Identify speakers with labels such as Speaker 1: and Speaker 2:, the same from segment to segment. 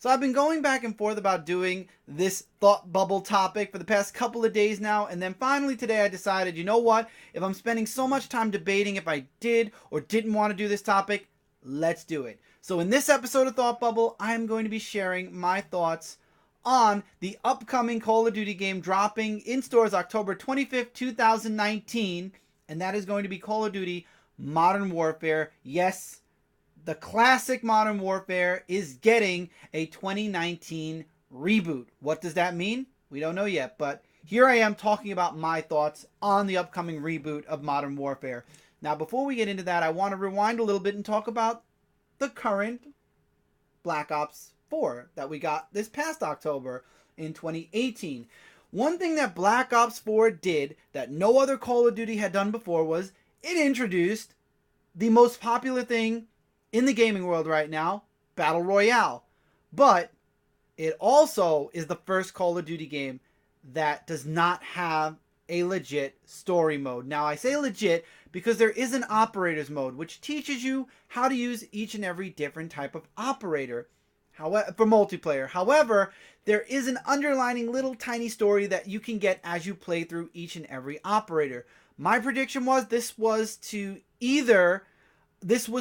Speaker 1: So I've been going back and forth about doing this thought bubble topic for the past couple of days now, and then finally today I decided, you know what? If I'm spending so much time debating if I did or didn't want to do this topic, let's do it. So in this episode of Thought Bubble, I am going to be sharing my thoughts on the upcoming Call of Duty game dropping in stores October 25th, 2019, and that is going to be Call of Duty Modern Warfare. Yes, the classic Modern Warfare is getting a 2019 reboot. What does that mean? We don't know yet, but here I am talking about my thoughts on the upcoming reboot of Modern Warfare. Now, before we get into that, I want to rewind a little bit and talk about the current Black Ops 4 that we got this past October in 2018. One thing that Black Ops 4 did that no other Call of Duty had done before was it introduced the most popular thing in the gaming world right now, Battle Royale. But it also is the first Call of Duty game that does not have a legit story mode. Now, I say legit because there is an operators mode, which teaches you how to use each and every different type of operator for multiplayer. However, there is an underlining little tiny story that you can get as you play through each and every operator. My prediction was this was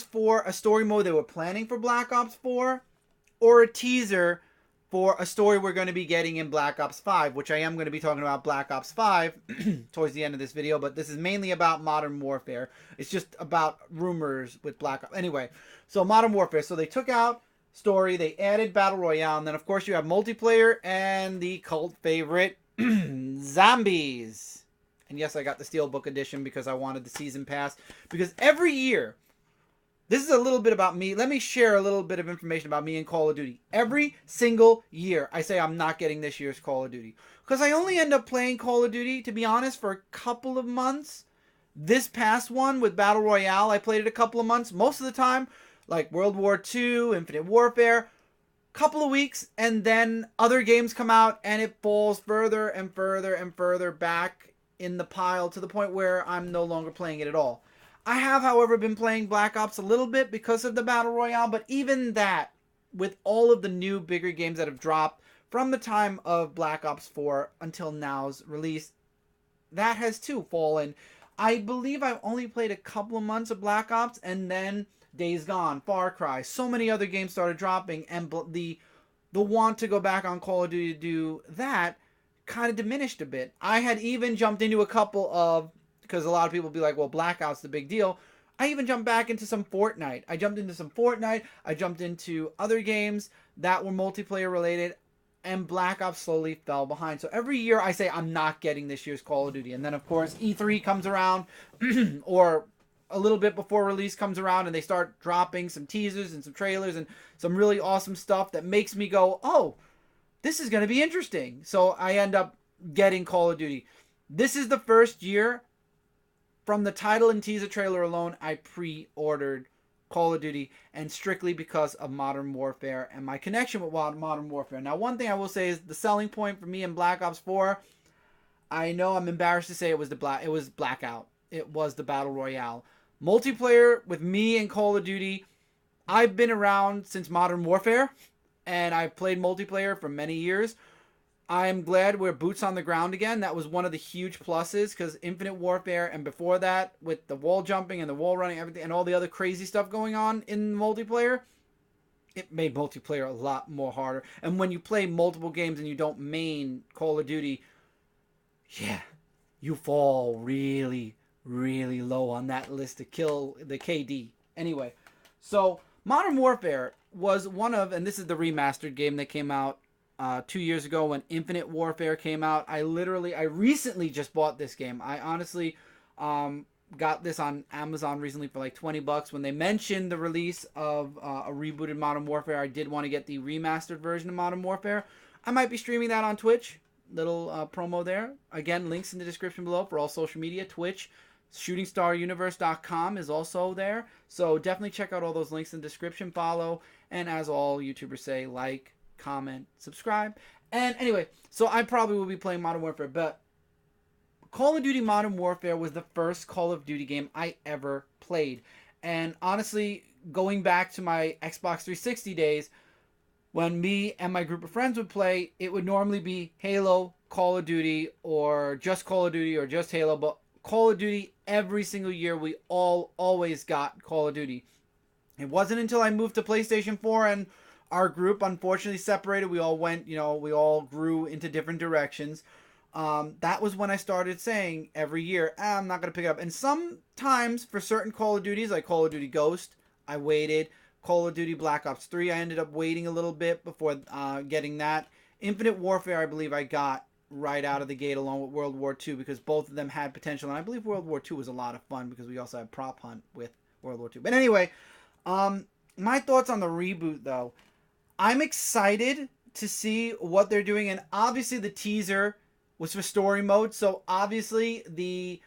Speaker 1: for a story mode they were planning for Black Ops 4, or a teaser for a story we're going to be getting in Black Ops 5, which I am going to be talking about Black Ops 5 towards the end of this video, but this is mainly about Modern Warfare. It's just about rumors with Black Ops. Anyway, so Modern Warfare. So they took out story, they added Battle Royale, and then of course you have multiplayer and the cult favorite, zombies. And yes, I got the Steelbook edition because I wanted the season pass, because every year, this is a little bit about me. Let me share a little bit of information about me and Call of Duty. Every single year, I say I'm not getting this year's Call of Duty. Because I only end up playing Call of Duty, to be honest, for a couple of months. This past one with Battle Royale, I played it a couple of months. Most of the time, like World War II, Infinite Warfare, couple of weeks, and then other games come out, and it falls further and further and further back in the pile to the point where I'm no longer playing it at all. I have, however, been playing Black Ops a little bit because of the Battle Royale, but even that, with all of the new bigger games that have dropped from the time of Black Ops 4 until now's release, that has too fallen. I believe I've only played a couple of months of Black Ops, and then Days Gone, Far Cry, so many other games started dropping, and the want to go back on Call of Duty to do that kind of diminished a bit. I had even jumped into a couple of, because a lot of people be like, well, Blackout's the big deal. I even jumped back into some Fortnite. I jumped into other games that were multiplayer related, and Black Ops slowly fell behind. So every year I say I'm not getting this year's Call of Duty. And then, of course, E3 comes around, or a little bit before release comes around, and they start dropping some teasers and some trailers and some really awesome stuff that makes me go, oh, this is going to be interesting. So I end up getting Call of Duty. This is the first year, from the title and teaser trailer alone, I pre-ordered Call of Duty, and strictly because of Modern Warfare and my connection with Modern Warfare. Now, one thing I will say is the selling point for me in Black Ops 4, I know I'm embarrassed to say it was Blackout. It was the Battle Royale. Multiplayer with me and Call of Duty, I've been around since Modern Warfare, and I've played multiplayer for many years. I'm glad we're boots on the ground again. That was one of the huge pluses, because Infinite Warfare and before that, with the wall jumping and the wall running, everything, and all the other crazy stuff going on in multiplayer, it made multiplayer a lot more harder. And when you play multiple games and you don't main Call of Duty, yeah, you fall really, really low on that list to kill the KD. Anyway, so Modern Warfare was one of, and this is the remastered game that came out 2 years ago when Infinite Warfare came out. I recently just bought this game. I honestly got this on Amazon recently for like $20. When they mentioned the release of a rebooted Modern Warfare, I did want to get the remastered version of Modern Warfare. I might be streaming that on Twitch. Little promo there. Again, links in the description below for all social media. Twitch, shootingstaruniverse.com is also there. So definitely check out all those links in the description. Follow, and as all YouTubers say, like, comment, subscribe. And anyway, so I probably will be playing Modern Warfare, but Call of Duty Modern Warfare was the first Call of Duty game I ever played. And honestly, going back to my Xbox 360 days, when me and my group of friends would play, it would normally be Halo, Call of Duty, or just Call of Duty, or just Halo. But Call of Duty, every single year, we all always got Call of Duty. It wasn't until I moved to PlayStation 4 and our group unfortunately separated. We all went, we all grew into different directions. That was when I started saying every year, I'm not going to pick it up. And sometimes for certain Call of Duties, like Call of Duty Ghost, I waited. Call of Duty Black Ops 3, I ended up waiting a little bit before getting that. Infinite Warfare, I believe I got right out of the gate along with World War II because both of them had potential. And I believe World War II was a lot of fun because we also had Prop Hunt with World War II. But anyway, my thoughts on the reboot, though. I'm excited to see what they're doing. And obviously the teaser was for story mode. So obviously the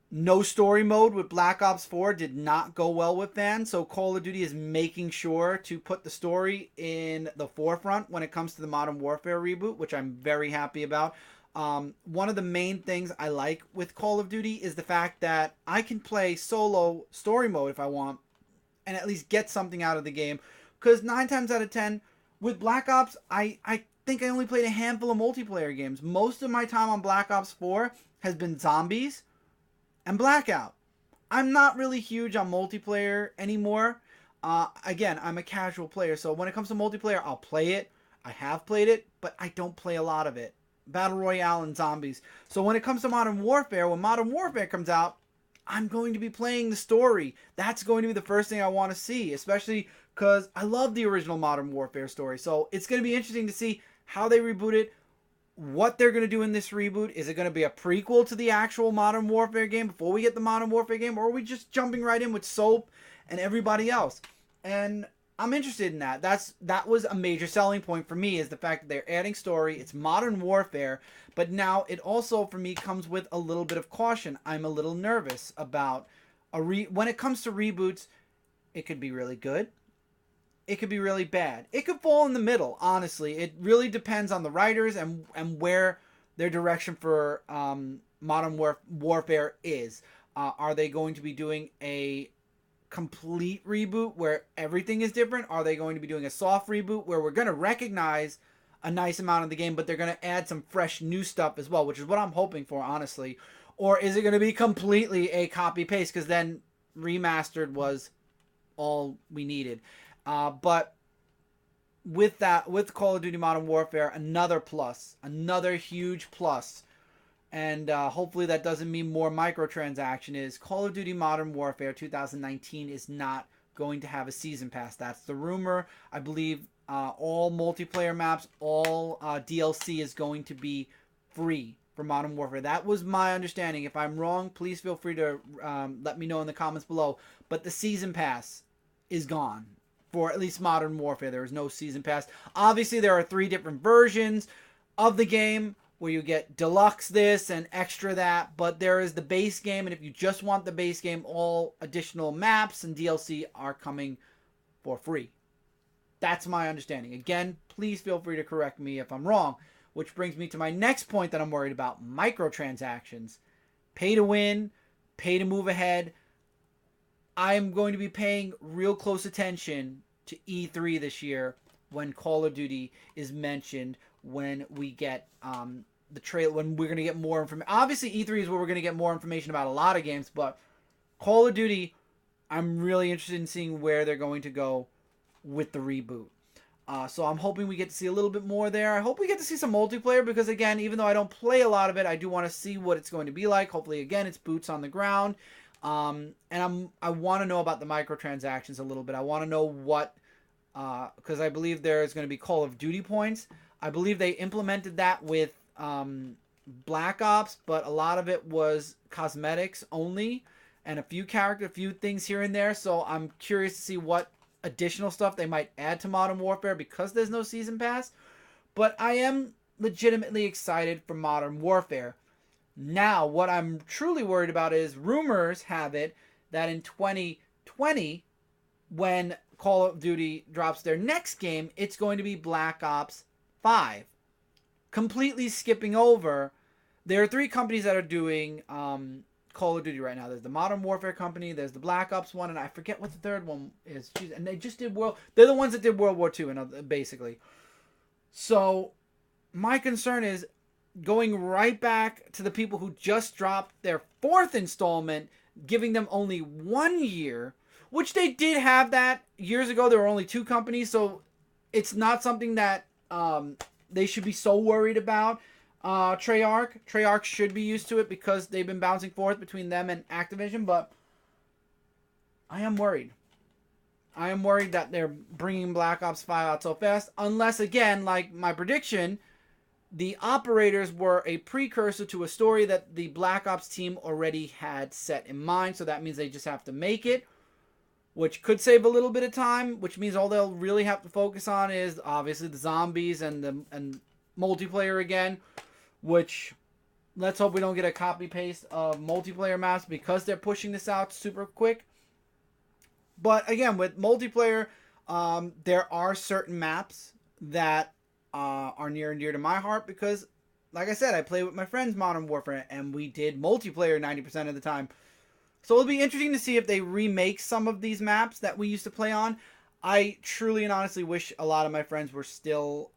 Speaker 1: no story mode with Black Ops 4 did not go well with fans. So Call of Duty is making sure to put the story in the forefront when it comes to the Modern Warfare reboot, which I'm very happy about. One of the main things I like with Call of Duty is the fact that I can play solo story mode if I want and at least get something out of the game. Because 9 times out of 10, with Black Ops, I think I only played a handful of multiplayer games. Most of my time on Black Ops 4 has been zombies and Blackout. I'm not really huge on multiplayer anymore. Again, I'm a casual player, so when it comes to multiplayer, I'll play it. I have played it, but I don't play a lot of it. Battle Royale and zombies. So when it comes to Modern Warfare, when Modern Warfare comes out, I'm going to be playing the story. That's going to be the first thing I want to see, especially because I love the original Modern Warfare story. So it's going to be interesting to see how they reboot it, what they're going to do in this reboot. Is it going to be a prequel to the actual Modern Warfare game before we get the Modern Warfare game, or are we just jumping right in with Soap and everybody else? And I'm interested in that. That was a major selling point for me, is the fact that they're adding story. It's Modern Warfare, but now it also for me comes with a little bit of caution. I'm a little nervous about when it comes to reboots. It could be really good. It could be really bad. It could fall in the middle, honestly. It really depends on the writers and where their direction for Modern Warfare is. Are they going to be doing a complete reboot where everything is different? Are they going to be doing a soft reboot where we're going to recognize a nice amount of the game, but they're going to add some fresh new stuff as well, which is what I'm hoping for, honestly? Or is it going to be completely a copy-paste, because then remastered was all we needed? But with that, with Call of Duty Modern Warfare, another huge plus, and hopefully that doesn't mean more microtransaction, is Call of Duty Modern Warfare 2019 is not going to have a season pass. That's the rumor. I believe all multiplayer maps, all DLC is going to be free for Modern Warfare. That was my understanding. If I'm wrong, please feel free to let me know in the comments below. But the season pass is gone for at least Modern Warfare. There is no season pass. Obviously, there are 3 different versions of the game where you get deluxe this and extra that, but there is the base game, and if you just want the base game, all additional maps and DLC are coming for free. That's my understanding. Again, please feel free to correct me if I'm wrong, which brings me to my next point that I'm worried about: microtransactions. Pay to win, pay to move ahead. I'm going to be paying real close attention to E3 this year when Call of Duty is mentioned, when we get the trailer, when we're going to get more information. Obviously, E3 is where we're going to get more information about a lot of games, but Call of Duty, I'm really interested in seeing where they're going to go with the reboot. So I'm hoping we get to see a little bit more there. I hope we get to see some multiplayer because, again, even though I don't play a lot of it, I do want to see what it's going to be like. Hopefully, again, it's boots on the ground. And I want to know about the microtransactions a little bit. I want to know what, because I believe there is going to be Call of Duty points. I believe they implemented that with Black Ops, but a lot of it was cosmetics only and a few things here and there. So I'm curious to see what additional stuff they might add to Modern Warfare because there's no season pass. But I am legitimately excited for Modern Warfare. Now, what I'm truly worried about is rumors have it that in 2020, when Call of Duty drops their next game, it's going to be Black Ops 5. Completely skipping over. There are 3 companies that are doing Call Call of Duty right now. There's the Modern Warfare company, there's the Black Ops one, and I forget what the third one is. Jeez, and they just did they're the ones that did World War II, and basically. So my concern is going right back to the people who just dropped their 4th installment, giving them only 1 year, which they did have that years ago. There were only 2 companies, so it's not something that they should be so worried about. Treyarch should be used to it because they've been bouncing forth between them and Activision, but I am worried. I am worried that they're bringing Black Ops 5 out so fast, unless, again, like my prediction, the operators were a precursor to a story that the Black Ops team already had set in mind, so that means they just have to make it, which could save a little bit of time, which means all they'll really have to focus on is, obviously, the zombies and multiplayer again, which, let's hope we don't get a copy-paste of multiplayer maps because they're pushing this out super quick. But again, with multiplayer, there are certain maps that are near and dear to my heart because, like I said, I play with my friends Modern Warfare, and we did multiplayer 90% of the time. So it'll be interesting to see if they remake some of these maps that we used to play on. I truly and honestly wish a lot of my friends were still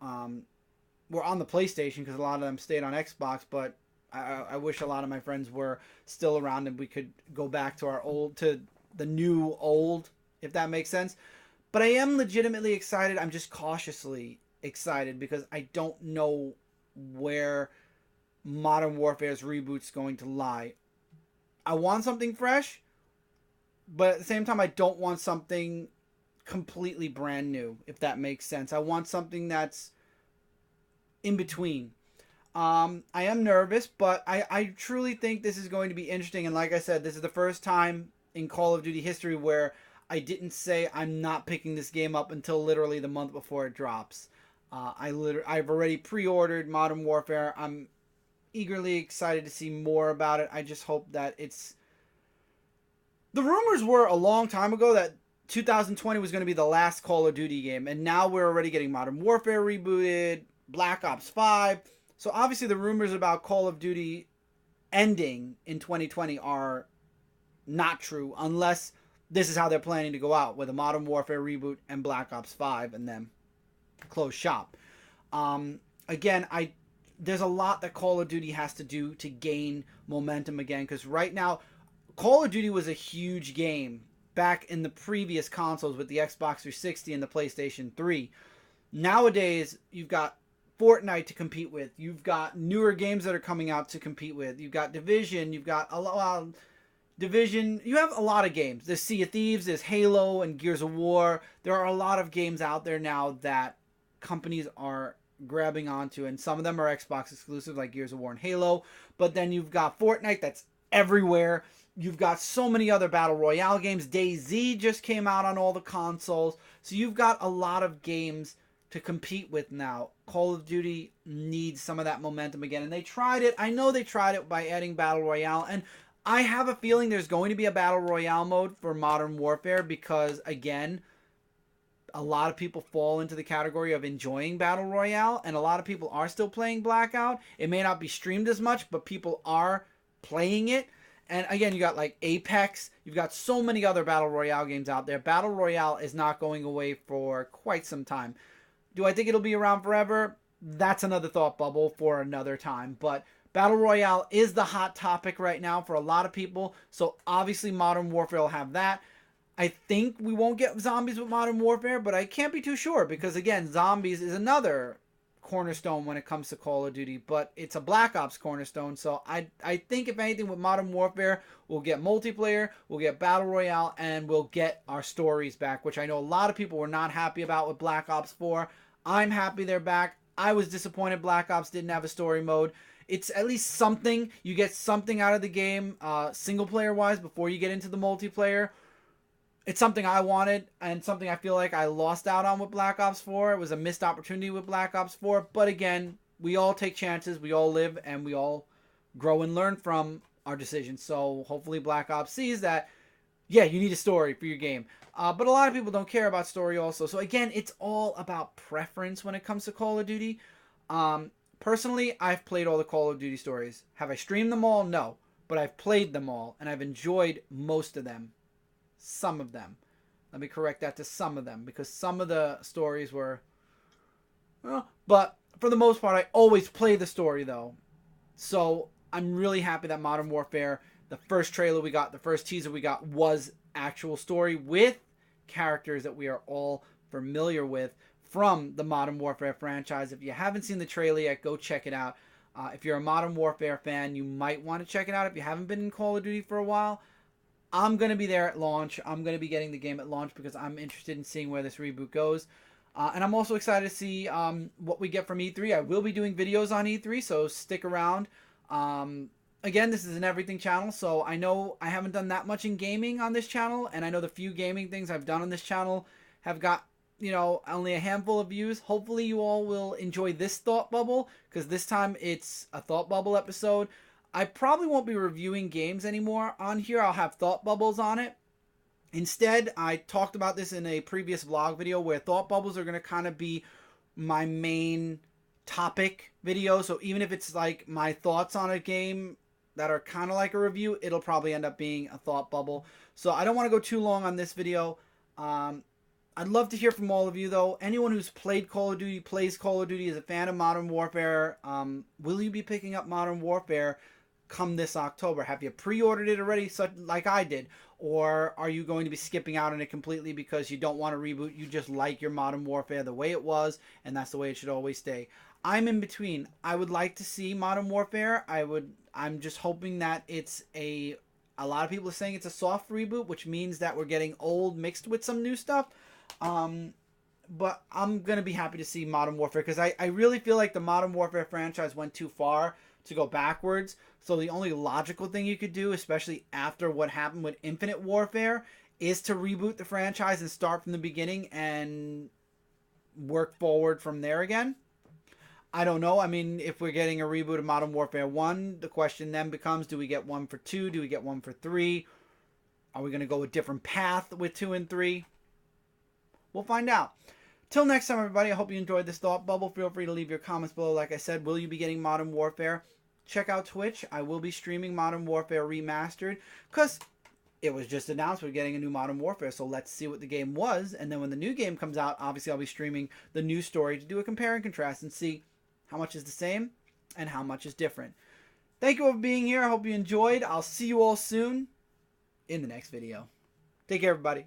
Speaker 1: were on the PlayStation because a lot of them stayed on Xbox, but I wish a lot of my friends were still around and we could go back to the new old, if that makes sense. But I am legitimately excited. I'm just cautiously excited because I don't know where Modern Warfare's reboot's going to lie. I want something fresh, but at the same time I don't want something completely brand new, if that makes sense. I want something that's in between. I am nervous, but I truly think this is going to be interesting. And like I said, this is the first time in Call of Duty history where I didn't say I'm not picking this game up until literally the month before it drops. I've already pre-ordered Modern Warfare. I'm eagerly excited to see more about it. I just hope that it's... The rumors were a long time ago that 2020 was going to be the last Call of Duty game, and now we're already getting Modern Warfare rebooted, Black Ops 5. So obviously the rumors about Call of Duty ending in 2020 are not true, unless this is how they're planning to go out, with a Modern Warfare reboot and Black Ops 5 and then close shop. Again, there's a lot that Call of Duty has to do to gain momentum again, because right now Call of Duty was a huge game back in the previous consoles with the Xbox 360 and the PlayStation 3. Nowadays, you've got Fortnite to compete with. You've got newer games that are coming out to compete with. You've got Division. You've got a lot of Division. You have a lot of games. There's Sea of Thieves. There's Halo and Gears of War. There are a lot of games out there now that companies are grabbing onto, and some of them are Xbox exclusive, like Gears of War and Halo. But then you've got Fortnite that's everywhere. You've got so many other Battle Royale games. DayZ just came out on all the consoles. So you've got a lot of games to compete with now. Call of Duty needs some of that momentum again. And they tried it. I know they tried it by adding Battle Royale. And I have a feeling there's going to be a Battle Royale mode for Modern Warfare because, again, a lot of people fall into the category of enjoying Battle Royale. And a lot of people are still playing Blackout. It may not be streamed as much, but people are playing it. And again, you got like Apex. You've got so many other Battle Royale games out there. Battle Royale is not going away for quite some time. Do I think it'll be around forever? That's another thought bubble for another time. But Battle Royale is the hot topic right now for a lot of people. So obviously Modern Warfare will have that. I think we won't get zombies with Modern Warfare, but I can't be too sure because, again, zombies is another cornerstone when it comes to Call of Duty, but it's a Black Ops cornerstone. So I think if anything with Modern Warfare, we'll get multiplayer, we'll get Battle Royale, and we'll get our stories back, which I know a lot of people were not happy about with Black Ops 4. I'm happy they're back. I was disappointed Black Ops didn't have a story mode. It's at least something. You get something out of the game single player wise before you get into the multiplayer. It's something I wanted and something I feel like I lost out on with Black Ops 4. It was a missed opportunity with Black Ops 4. But again, we all take chances. We all live and we all grow and learn from our decisions. So hopefully Black Ops sees that, yeah, you need a story for your game. But a lot of people don't care about story also. So again, it's all about preference when it comes to Call of Duty. Personally, I've played all the Call of Duty stories. Have I streamed them all? No. but I've played them all, and I've enjoyed most of them. Some of them. Let me correct that to some of them, because some of the stories were... but for the most part, I always play the story, though. So I'm really happy that Modern Warfare, the first trailer we got, the first teaser we got, was actual story with characters that we are all familiar with from the Modern Warfare franchise. If you haven't seen the trailer yet, go check it out. If you're a Modern Warfare fan, you might want to check it out. If you haven't been in Call of Duty for a while, I'm going to be there at launch. I'm going to be getting the game at launch because I'm interested in seeing where this reboot goes. And I'm also excited to see what we get from E3. I will be doing videos on E3, so stick around. Again, this is an everything channel, so I know I haven't done that much in gaming on this channel, and I know the few gaming things I've done on this channel have got, you know, only a handful of views. Hopefully you all will enjoy this thought bubble, because this time it's a thought bubble episode. I probably won't be reviewing games anymore on here. I'll have thought bubbles on it. Instead, I talked about this in a previous vlog video where thought bubbles are going to kind of be my main topic video. So even if it's like my thoughts on a game that are kind of like a review, it'll probably end up being a thought bubble. So I don't want to go too long on this video. I'd love to hear from all of you, though. Anyone who's played Call of Duty, plays Call of Duty, is a fan of Modern Warfare, will you be picking up Modern Warfare come this October? Have you pre-ordered it already, like I did? Or are you going to be skipping out on it completely because you don't want to reboot? You just like your Modern Warfare the way it was, and that's the way it should always stay. I'm in between. I would like to see Modern Warfare. I'm just hoping that it's a lot of people are saying it's a soft reboot, which means that we're getting old mixed with some new stuff. But I'm going to be happy to see Modern Warfare because I really feel like the Modern Warfare franchise went too far to go backwards. So the only logical thing you could do, especially after what happened with Infinite Warfare, is to reboot the franchise and start from the beginning and work forward from there again. I don't know. I mean, if we're getting a reboot of Modern Warfare 1, the question then becomes, do we get one for 2? Do we get one for 3? Are we going to go a different path with 2 and 3? We'll find out. Till next time, everybody, I hope you enjoyed this thought bubble. Feel free to leave your comments below. Like I said, will you be getting Modern Warfare? Check out Twitch. I will be streaming Modern Warfare Remastered because it was just announced we're getting a new Modern Warfare, so let's see what the game was. And then when the new game comes out, obviously I'll be streaming the new story to do a compare and contrast and see how much is the same and how much is different. Thank you all for being here. I hope you enjoyed. I'll see you all soon in the next video. Take care, everybody.